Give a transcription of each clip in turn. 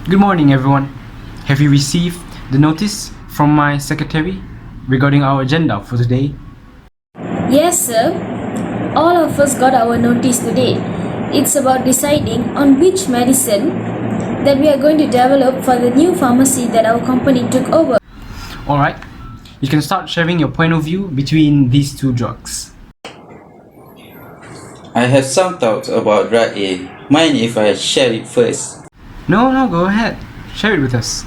Good morning, everyone. Have you received the notice from my secretary regarding our agenda for today? Yes, sir. All of us got our notice today. It's about deciding on which medicine that we are going to develop for the new pharmacy that our company took over. Alright, you can start sharing your point of view between these two drugs. I have some thoughts about drug A. Mind if I share it first? No, go ahead. Share it with us.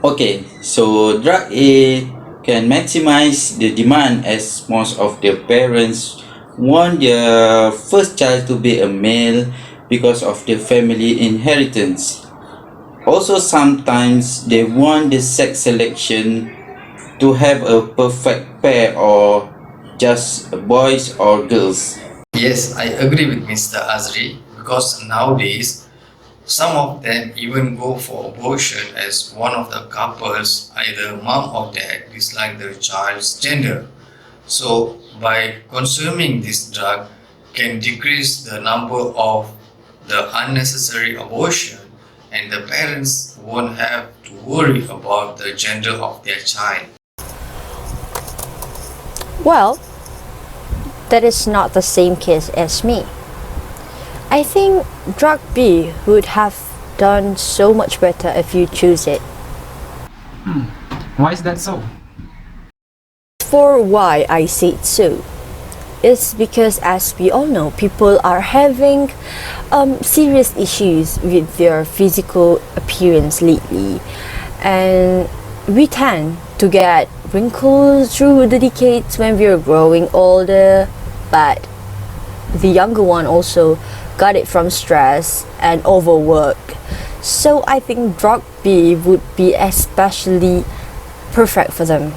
Okay, so drug A can maximize the demand as most of the parents want their first child to be a male because of the family inheritance. Also, sometimes they want the sex selection to have a perfect pair or just boys or girls. Yes, I agree with Mr. Azri because nowadays some of them even go for abortion as one of the couples, either mom or dad, dislike their child's gender. So, by consuming this drug, can decrease the number of the unnecessary abortion, and the parents won't have to worry about the gender of their child. Well, that is not the same case as me. I think drug B would have done so much better if you choose it. Why is that so? For why I say it so, it's because as we all know, people are having serious issues with their physical appearance lately, and we tend to get wrinkles through the decades when we're growing older, but the younger one also got it from stress and overwork. So I think drug B would be especially perfect for them.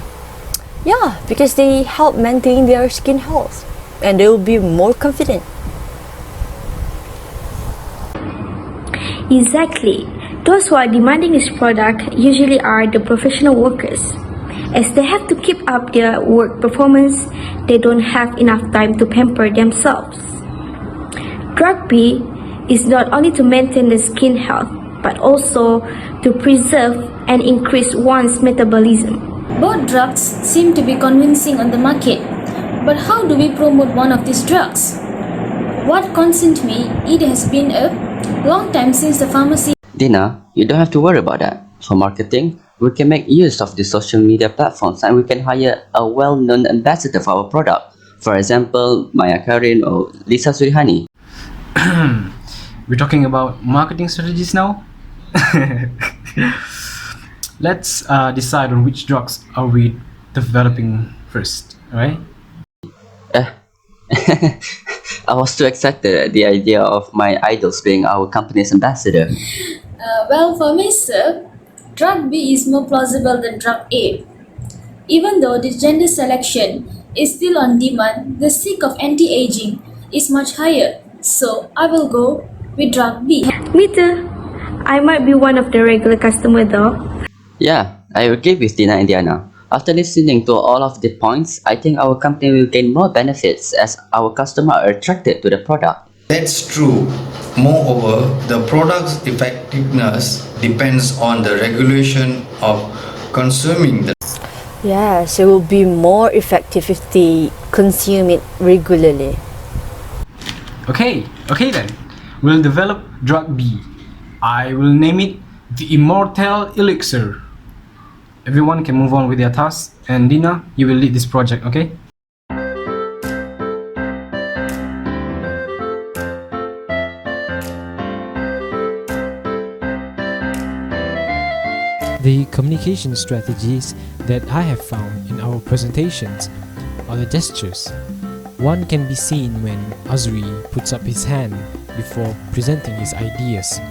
Yeah, because they help maintain their skin health and they will be more confident. Exactly. Those who are demanding this product usually are the professional workers. As they have to keep up their work performance, they don't have enough time to pamper themselves. Drug B is not only to maintain the skin health, but also to preserve and increase one's metabolism. Both drugs seem to be convincing on the market, but how do we promote one of these drugs? What concerns me, it has been a long time since the pharmacy. Dina, you don't have to worry about that. For marketing, we can make use of the social media platforms and we can hire a well-known ambassador for our product. For example, Maya Karin or Lisa Surihani. We're talking about marketing strategies now? Let's decide on which drugs are we developing first, alright? I was too excited at the idea of my idols being our company's ambassador. Well, for me, sir, drug B is more plausible than drug A. Even though the gender selection is still on demand, the seek of anti-aging is much higher. So I will go with drug B. Me too. I might be one of the regular customer though. Yeah, I agree with Dina and Diana. After listening to all of the points, I think our company will gain more benefits as our customers are attracted to the product. That's true. Moreover, the product's effectiveness depends on the regulation of consuming the. Yes, it will be more effective if they consume it regularly. Okay then. We'll develop drug B. I will name it the Immortal Elixir. Everyone can move on with their tasks, and Dina, you will lead this project, okay? The communication strategies that I have found in our presentations are the gestures. One can be seen when Azri puts up his hand before presenting his ideas.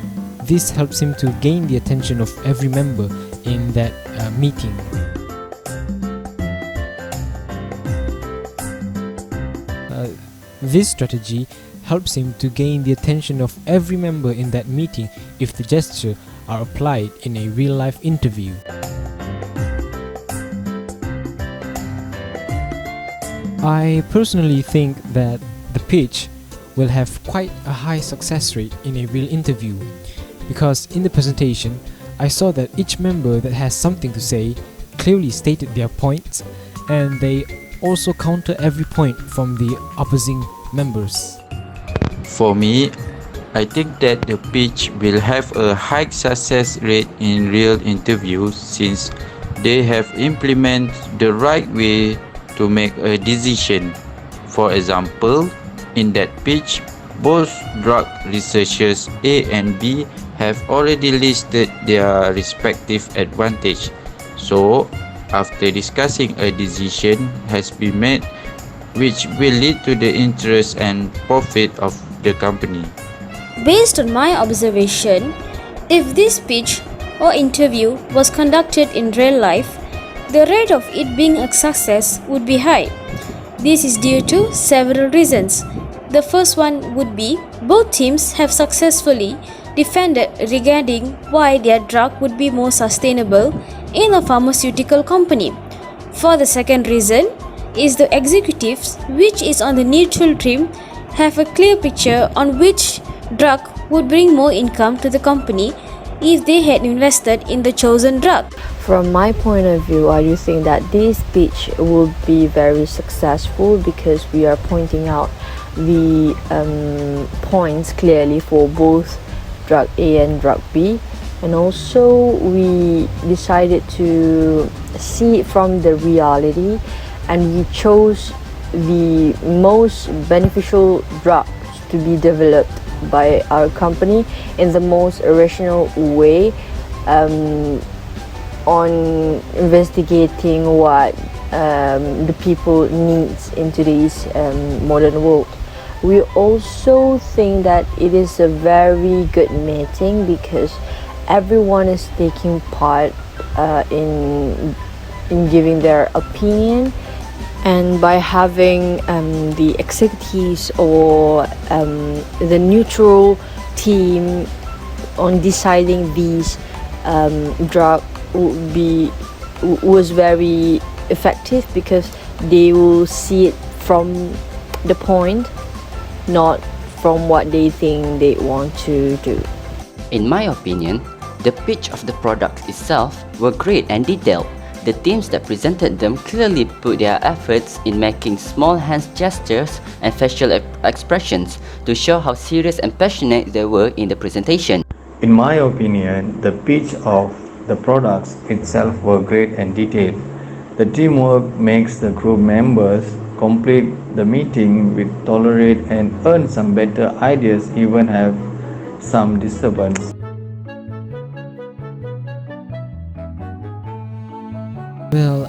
This helps him to gain the attention of every member in that meeting. This strategy helps him to gain the attention of every member in that meeting if the gesture are applied in a real-life interview. I personally think that the pitch will have quite a high success rate in a real interview. because in the presentation, I saw that each member that has something to say clearly stated their points, and they also counter every point from the opposing members. For me, I think that the pitch will have a high success rate in real interviews since they have implemented the right way to make a decision. For example, in that pitch, both drug researchers A and B have already listed their respective advantage. So, after discussing, a decision has been made which will lead to the interest and profit of the company. Based on my observation, if this pitch or interview was conducted in real life, the rate of it being a success would be high. This is due to several reasons. The first one would be both teams have successfully defended regarding why their drug would be more sustainable in a pharmaceutical company. For the second reason is the executives, which is on the neutral team, have a clear picture on which drug would bring more income to the company if they had invested in the chosen drug. From my point of view, I do think that this pitch will be very successful because we are pointing out the points clearly for both drug A and drug B, and also we decided to see it from the reality, and we chose the most beneficial drugs to be developed by our company in the most rational way, on investigating what the people needs in today's modern world. We also think that it is a very good meeting because everyone is taking part in giving their opinion, and by having the executives or the neutral team on deciding these drug was very effective because they will see it from the point, not from what they think they want to do. In my opinion, the pitch of the product itself were great and detailed. The teams that presented them clearly put their efforts in making small hand gestures and facial expressions to show how serious and passionate they were in the presentation. In my opinion, the pitch of the products itself were great and detailed. The teamwork makes the group members complete the meeting with tolerate and earn some better ideas, even have some disturbance. Well,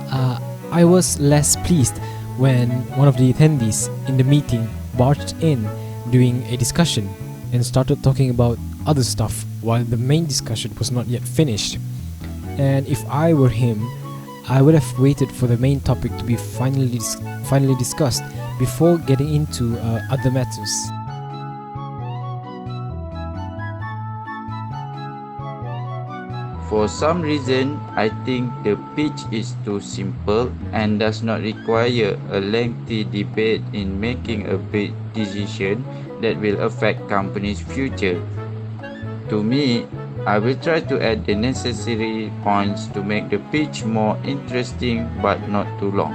I was less pleased when one of the attendees in the meeting barged in during a discussion and started talking about other stuff while the main discussion was not yet finished. And if I were him, I would have waited for the main topic to be finally discussed before getting into other matters. For some reason, I think the pitch is too simple and does not require a lengthy debate in making a big decision that will affect company's future. To me, I will try to add the necessary points to make the pitch more interesting but not too long.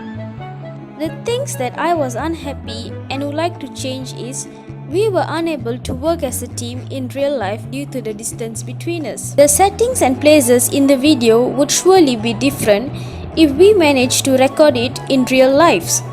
The things that I was unhappy and would like to change is we were unable to work as a team in real life due to the distance between us. The settings and places in the video would surely be different if we managed to record it in real lives.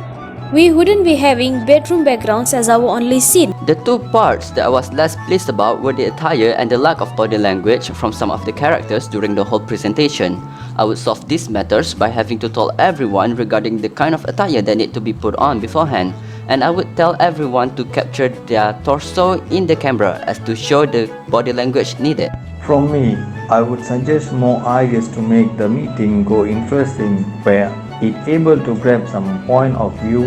We wouldn't be having bedroom backgrounds as our only scene. The two parts that I was less pleased about were the attire and the lack of body language from some of the characters during the whole presentation. I would solve these matters by having to tell everyone regarding the kind of attire they need to be put on beforehand, and I would tell everyone to capture their torso in the camera as to show the body language needed. From me, I would suggest more ideas to make the meeting go interesting, where it able to grab some point of view,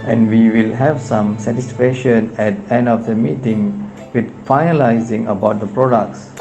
and we will have some satisfaction at end of the meeting with finalizing about the products.